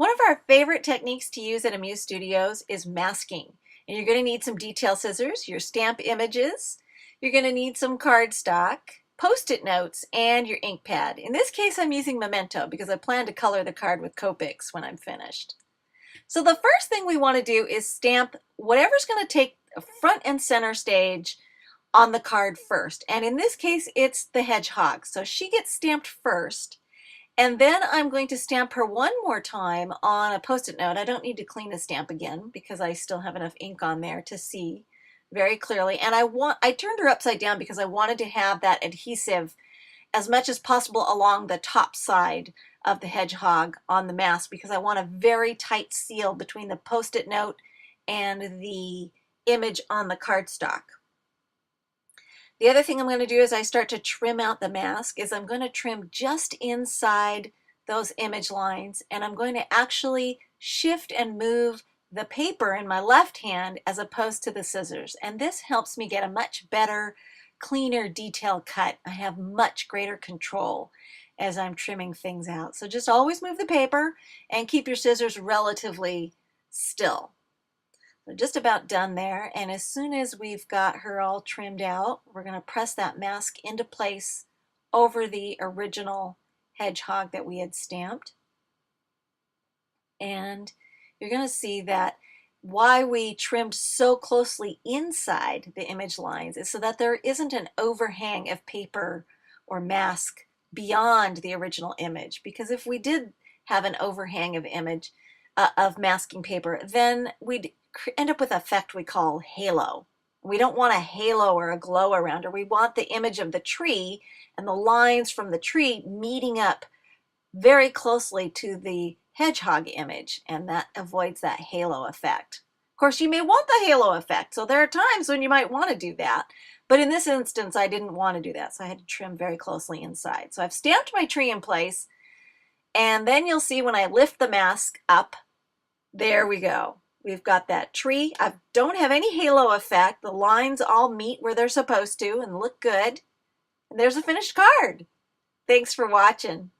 One of our favorite techniques to use at A Muse Studios is masking. And you're going to need some detail scissors, your stamp images, you're going to need some cardstock, Post-it notes, and your ink pad. In this case, I'm using Memento because I plan to color the card with Copics when I'm finished. So the first thing we want to do is stamp whatever's going to take a front and center stage on the card first. And in this case, it's the hedgehog. So she gets stamped first. And then I'm going to stamp her one more time on a Post-it note. I don't need to clean the stamp again because I still have enough ink on there to see very clearly. And I turned her upside down because I wanted to have that adhesive as much as possible along the top side of the hedgehog on the mask because I want a very tight seal between the Post-it note and the image on the cardstock. The other thing I'm going to do as I start to trim out the mask is I'm going to trim just inside those image lines, and I'm going to actually shift and move the paper in my left hand as opposed to the scissors. And this helps me get a much better, cleaner detail cut. I have much greater control as I'm trimming things out. So just always move the paper and keep your scissors relatively still. We're just about done there, and as soon as we've got her all trimmed out, we're going to press that mask into place over the original hedgehog that we had stamped. And you're going to see that why we trimmed so closely inside the image lines is so that there isn't an overhang of paper or mask beyond the original image, because if we did have an overhang of of masking paper, then we'd end up with an effect we call halo. We don't want a halo or a glow around her. We want the image of the tree and the lines from the tree meeting up very closely to the hedgehog image, and that avoids that halo effect. Of course, you may want the halo effect, so there are times when you might want to do that, but in this instance, I didn't want to do that, so I had to trim very closely inside. So I've stamped my tree in place, and then you'll see when I lift the mask up, there we go. We've got that tree. I don't have any halo effect. The lines all meet where they're supposed to and look good. And there's a finished card. Thanks for watching.